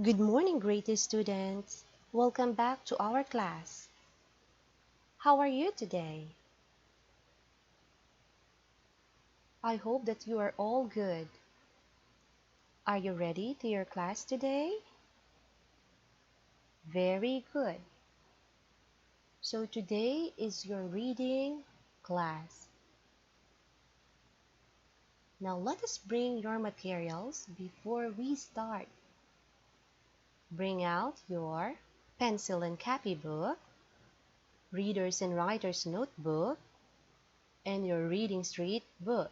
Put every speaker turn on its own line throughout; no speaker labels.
Good morning, greatest students. Welcome back to our class. How are you today? I hope that you are all good. Are you ready to your class today? Very good. So today is your reading class. Now let us bring your materials before we start. Bring out your pencil and copybook, readers and writers notebook, and your reading street book.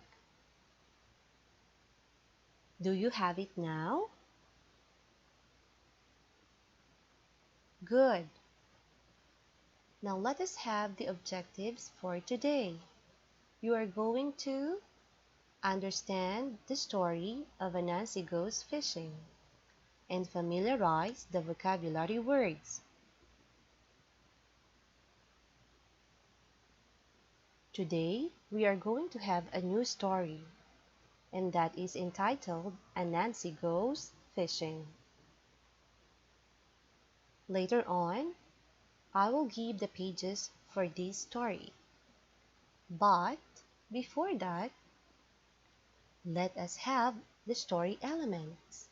Do you have it now? Good. Now let us have the objectives for today. You are going to understand the story of Anansi Goes Fishing and familiarize the vocabulary words. Today, we are going to have a new story, and that is entitled Anansi Goes Fishing. Later on, I will give the pages for this story. But before that, let us have the story elements.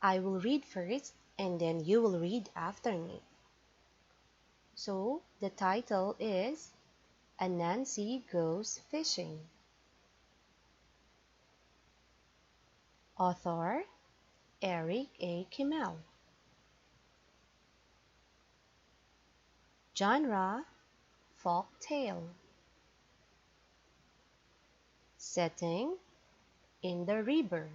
I will read first and then you will read after me. So the title is Anansi Goes Fishing. Author Eric A. Kimmel. Genre folk tale. Setting in the river.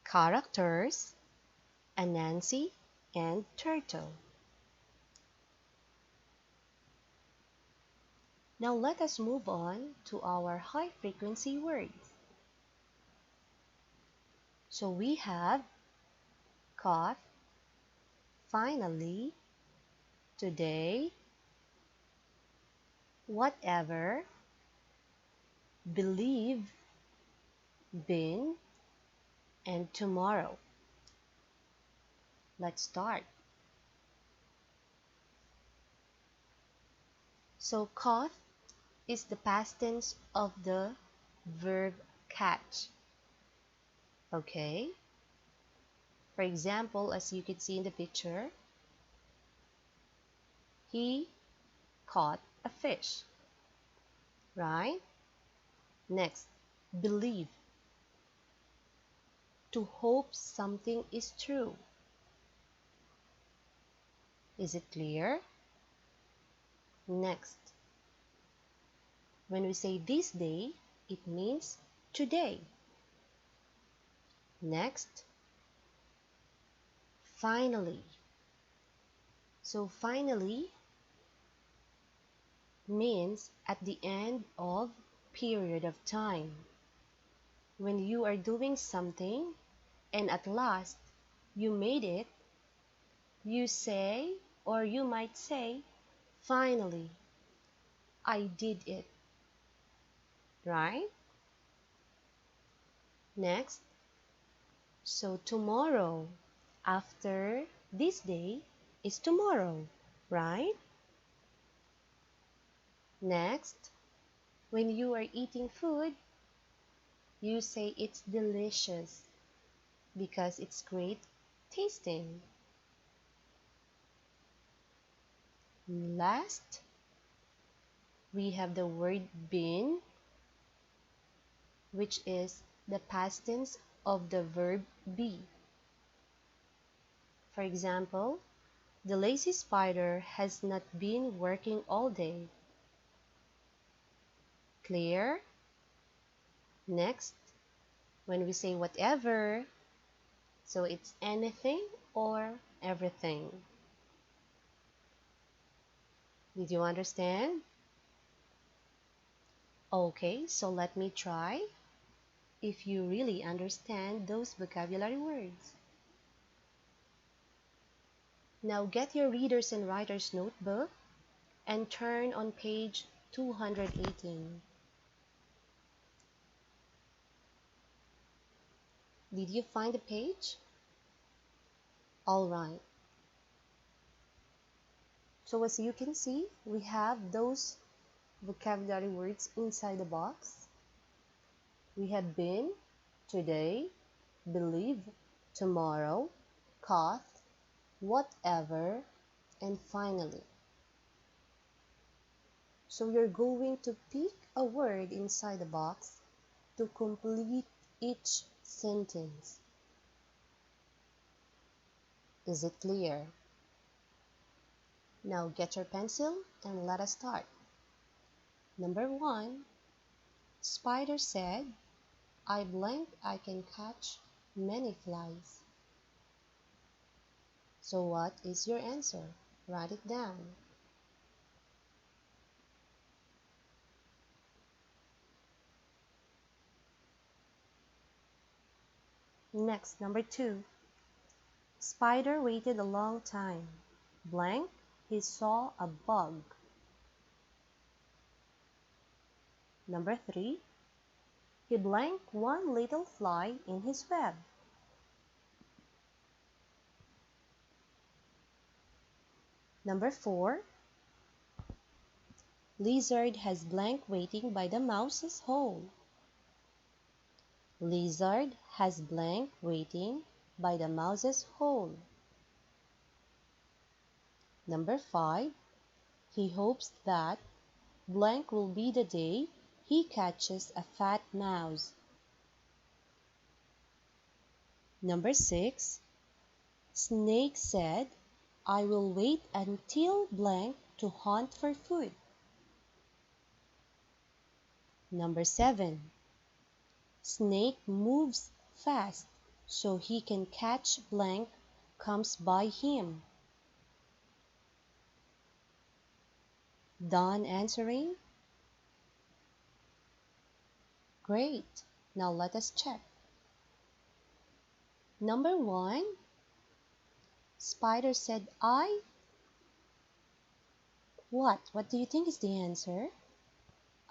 Characters Anansi and Turtle. Now let us move on to our high frequency words. So we have caught, finally, today, whatever, believe, been, and tomorrow. Let's start. So caught is the past tense of the verb catch. Okay? For example, as you can see in the picture, he caught a fish. Right? Next, believe. To hope something is true. Is it clear? Next, when we say this day, it means today. Next, finally. So finally means at the end of period of time. When you are doing something and at last you made it, you say, or you might say, finally, I did it. Right? Next, so tomorrow, after this day, is tomorrow. Right? Next, when you are eating food, you say it's delicious because it's great tasting. Last, we have the word been, which is the past tense of the verb be. For example, the lazy spider has not been working all day. Clear? Next, when we say whatever, so it's anything or everything. Did you understand? Okay, so let me try if you really understand those vocabulary words. Now get your readers and writers notebook and turn on page 218. Did you find the page? All right. So as you can see, we have those vocabulary words inside the box. We have been, today, believe, tomorrow, cost, whatever, and finally. So you're going to pick a word inside the box to complete each sentence. Is it clear? Now get your pencil and let us start. Number 1, Spider said, I blink I can catch many flies. So what is your answer? Write it down. Next, number 2. Spider waited a long time. Blank, he saw a bug. Number 3. He blanked one little fly in his web. Number 4. Lizard has blank waiting by the mouse's hole. Lizard has blank waiting by the mouse's hole. Number 5. He hopes that blank will be the day he catches a fat mouse. Number 6. Snake said, I will wait until blank to hunt for food. Number 7. Snake moves fast so he can catch blank comes by him. Done answering? Great. Now let us check. Number 1. Spider said, I. What? What do you think is the answer?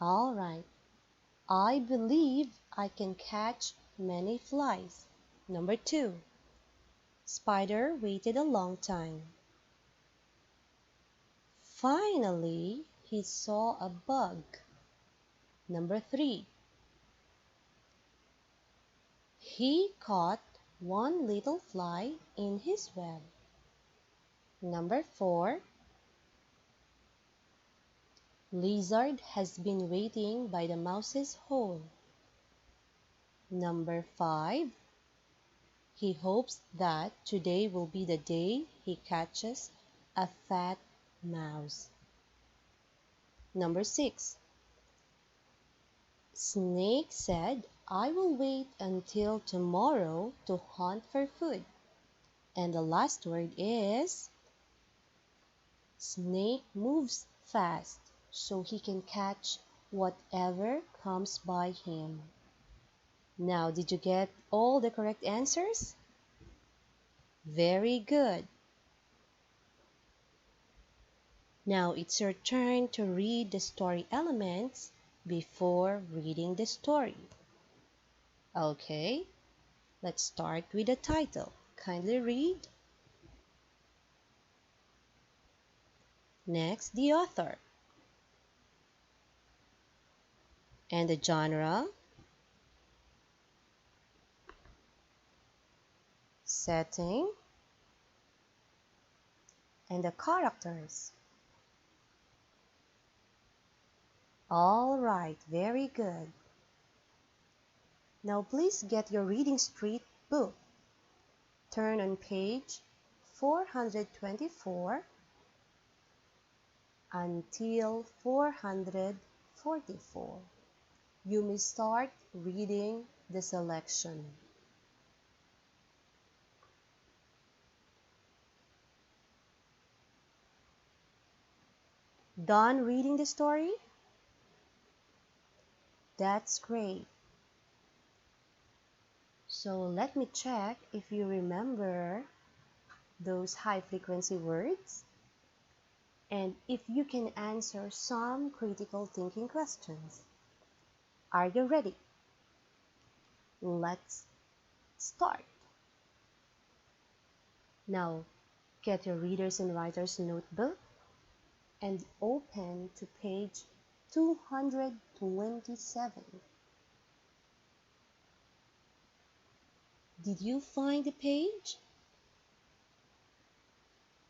All right. I believe I can catch many flies. Number 2. Spider waited a long time. Finally, he saw a bug. Number 3. He caught one little fly in his web. Number 4. Lizard has been waiting by the mouse's hole. Number 5. He hopes that today will be the day he catches a fat mouse. Number 6. Snake said, I will wait until tomorrow to hunt for food. And the last word is Snake moves fast so he can catch whatever comes by him. Now, did you get all the correct answers? Very good. Now it's your turn to read the story elements before reading the story. Okay, let's start with the title. Kindly read. Next, the author. And the genre. Setting. And the characters. All right, very good. Now please get your Reading Street book. Turn on page 424 until 444. You may start reading the selection. Done reading the story? That's great. So let me check if you remember those high frequency words and if you can answer some critical thinking questions. Are you ready? Let's start. Now, get your readers and writers notebook and open to page 227. Did you find the page?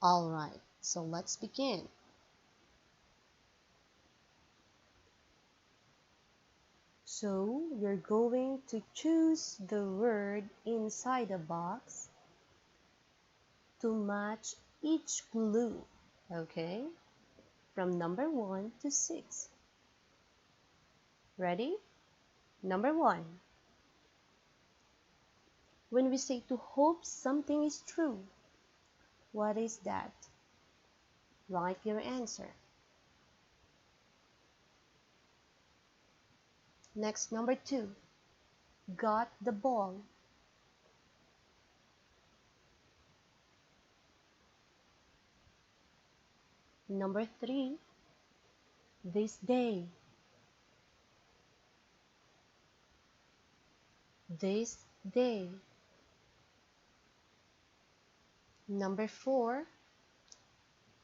All right, so let's begin. So you're going to choose the word inside the box to match each clue, okay? From number 1 to 6. Ready? Number 1. When we say to hope something is true, what is that? Write your answer. Next, number 2. Got the ball. Number 3. This day. This day. Number 4.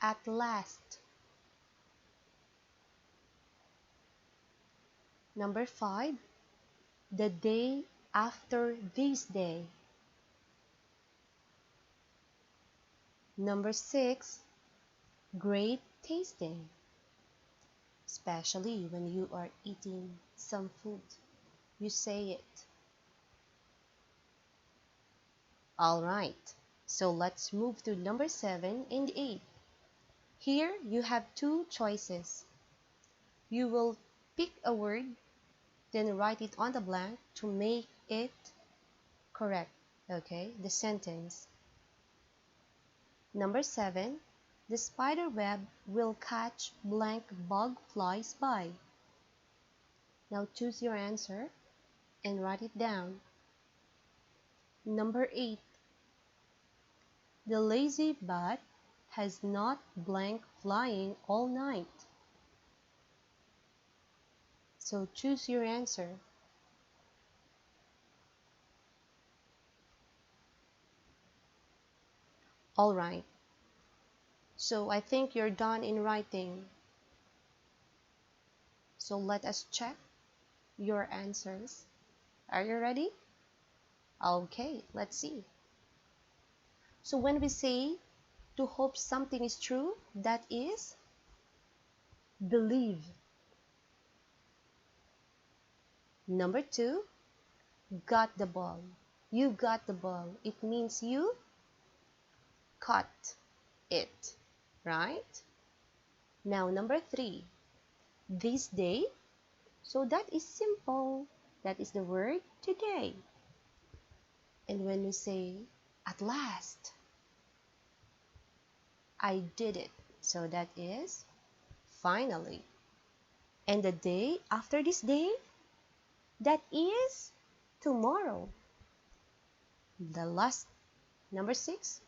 At last. Number 5. The day after this day. Number 6. Great tasting. Especially when you are eating some food. You say it. Alright, so let's move to number 7 and 8. Here you have two choices. You will pick a word, then write it on the blank to make it correct, okay, the sentence. Number 7, the spider web will catch blank bug flies by. Now choose your answer and write it down. Number 8, the lazy bat has not blank flying all night. So choose your answer. All right. So I think you're done in writing. So let us check your answers. Are you ready? Okay, let's see. So when we say to hope something is true, that is believe. Number 2, got the ball. You got the ball. It means you caught it, right? Now number 3, this day. So that is simple. That is the word today. And when we say at last, I did it. So that is finally. And the day after this day, that is tomorrow. The last, number 6.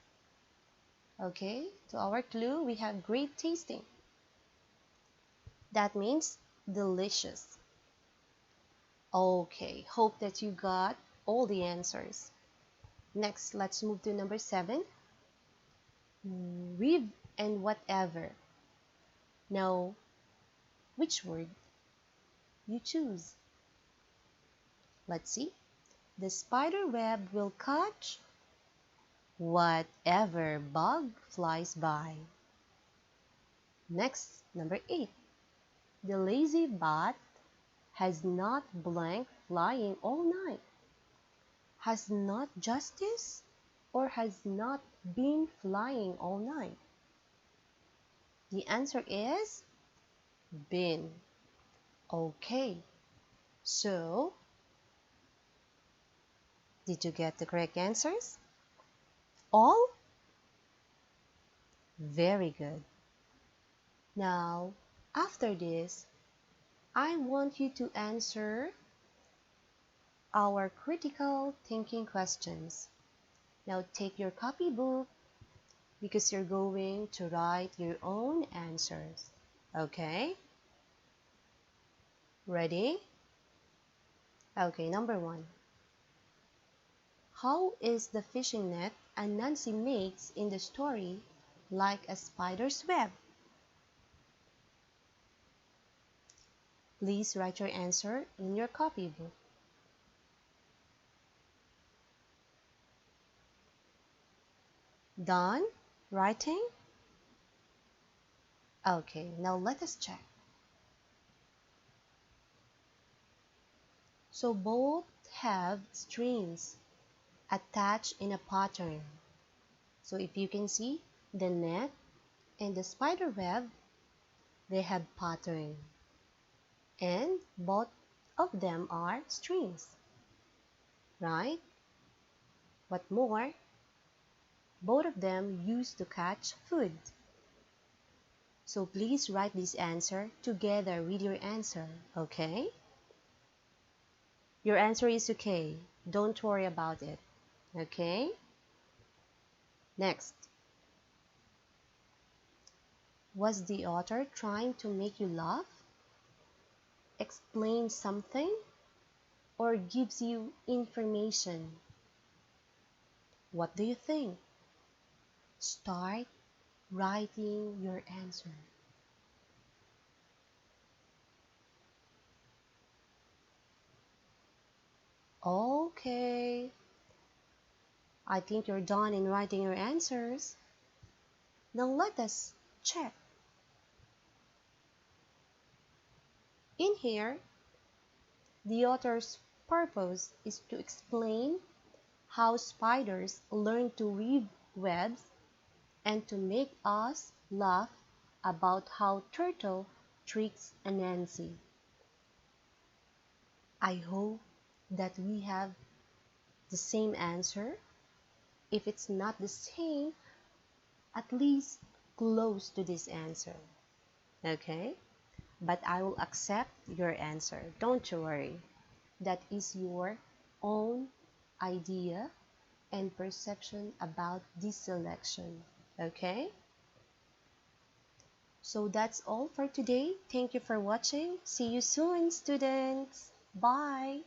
Okay, to our clue, we have great tasting. That means delicious. Okay, hope that you got all the answers. Next, let's move to number 7. With and whatever. Now, which word you choose? Let's see. The spider web will catch whatever bug flies by. Next, number 8. The lazy bat has not blank flying all night. Has not justice or has not been flying all night? The answer is been. Okay, so did you get the correct answers? All? Very good. Now, after this, I want you to answer our critical thinking questions. Now take your copybook because you're going to write your own answers. Okay? Ready? Okay, number 1. How is the fishing net Anansi makes in the story like a spider's web? Please write your answer in your copybook. Done writing? Okay, now let us check. So both have strings attached in a pattern. So if you can see, the net and the spider web, they have pattern. And both of them are strings, right? What more, both of them used to catch food. So please write this answer together with your answer, okay? Your answer is okay. Don't worry about it, okay? Next. Was the author trying to make you laugh, explain something, or gives you information? What do you think? Start writing your answer. Okay, I think you're done in writing your answers. Now let us check. In here, the author's purpose is to explain how spiders learn to weave webs and to make us laugh about how turtle tricks Anansi. I hope that we have the same answer. If it's not the same, at least close to this answer. Okay? But I will accept your answer. Don't you worry. That is your own idea and perception about this selection. Okay? So that's all for today. Thank you for watching. See you soon, students. Bye.